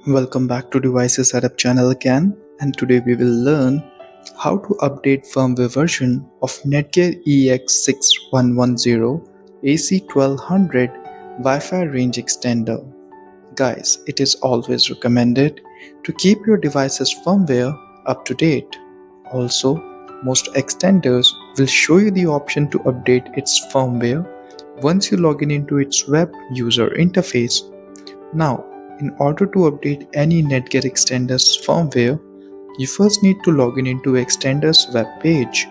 Welcome back to Devices Setup channel again, and today we will learn how to update firmware version of Netgear Ex6110 Ac1200 Wi-Fi range extender. Guys, it is always recommended to keep your device's firmware up to date. Also, most extenders will show you the option to update its firmware once you log in into its web user interface. Now, in order to update any Netgear extender's firmware, you first need to log in into extender's web page.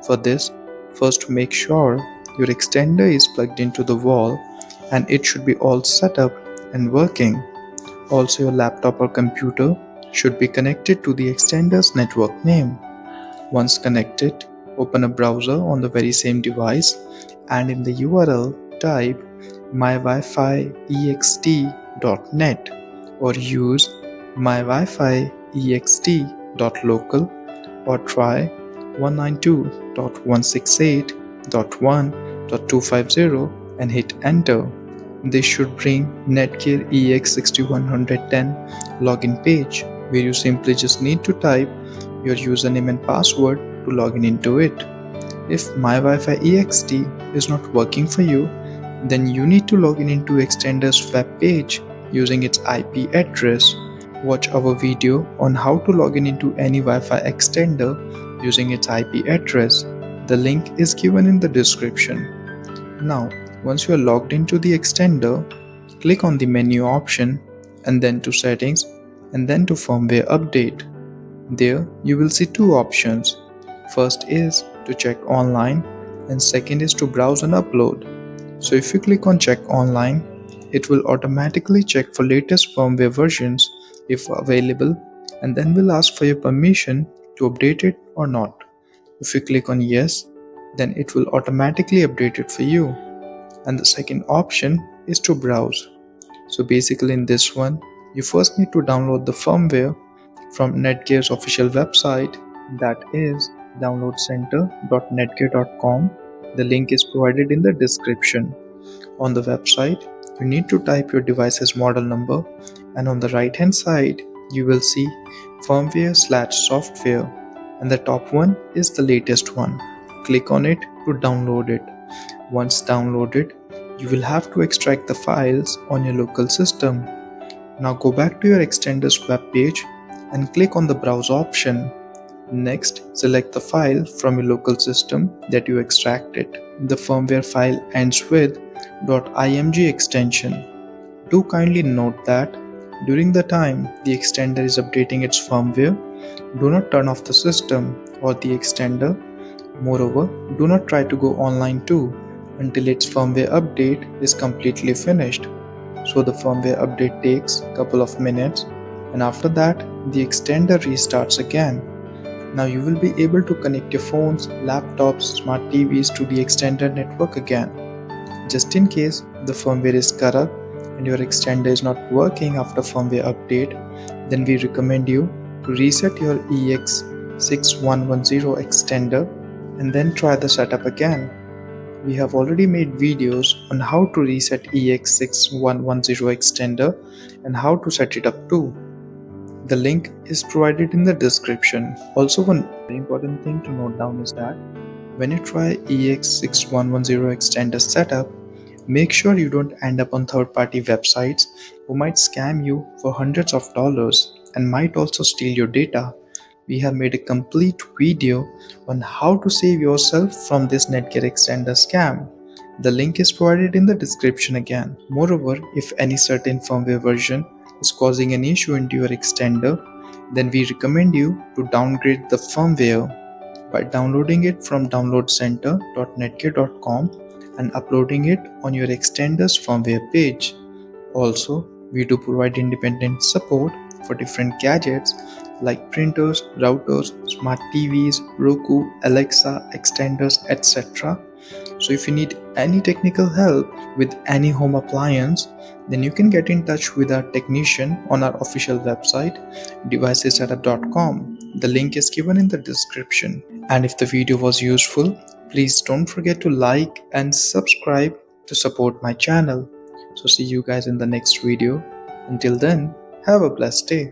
For this, first make sure your extender is plugged into the wall and it should be all set up and working. Also, your laptop or computer should be connected to the extender's network name. Once connected, open a browser on the very same device and in the URL type mywifi.ext.net or use mywifi.ext.local or try 192.168.1.250 and hit enter. This should bring Netgear Ex6110 login page where you simply just need to type your username and password to log in into it. If mywifi.ext is not working for you, then you need to log in into Extender's web page using its IP address. Watch our video on how to log in into any Wi-Fi extender using its IP address. The link is given in the description. Now, once you are logged into the extender, click on the menu option and then to settings and then to firmware update. There you will see two options. First is to check online and second is to browse and upload. So if you click on check online, it will automatically check for latest firmware versions if available and then will ask for your permission to update it or not. If you click on yes, then it will automatically update it for you. And the second option is to browse. So basically in this one, you first need to download the firmware from Netgear's official website, that is downloadcenter.netgear.com. The link is provided in the description. On the website, you need to type your device's model number and on the right hand side, you will see firmware/software and the top one is the latest one. Click on it to download it. Once downloaded, you will have to extract the files on your local system. Now go back to your extender's web page and click on the browse option. Next, select the file from your local system that you extracted. The firmware file ends with .img extension. Do kindly note that during the time the extender is updating its firmware, do not turn off the system or the extender. Moreover, do not try to go online too until its firmware update is completely finished. So the firmware update takes a couple of minutes and after that the extender restarts again. Now you will be able to connect your phones, laptops, smart TVs to the extender network again. Just in case the firmware is corrupt and your extender is not working after firmware update, then we recommend you to reset your Ex6110 extender and then try the setup again. We have already made videos on how to reset Ex6110 extender and how to set it up too. The link is provided in the description. Also, one very important thing to note down is that when you try Ex6110 extender setup, make sure you don't end up on third-party websites who might scam you for hundreds of dollars and might also steal your data. We have made a complete video on how to save yourself from this Netgear extender scam. The link is provided in the description again. Moreover, if any certain firmware version is causing an issue into your extender, then we recommend you to downgrade the firmware by downloading it from downloadcenter.netgear.com and uploading it on your extender's firmware page. Also, we do provide independent support for different gadgets like printers, routers, smart TVs, Roku, Alexa, extenders, etc. So if you need any technical help with any home appliance, then you can get in touch with our technician on our official website devicessetup.com. The link is given in the description. And if the video was useful, please don't forget to like and subscribe to support my channel. So see you guys in the next video. Until then, Have a blessed day.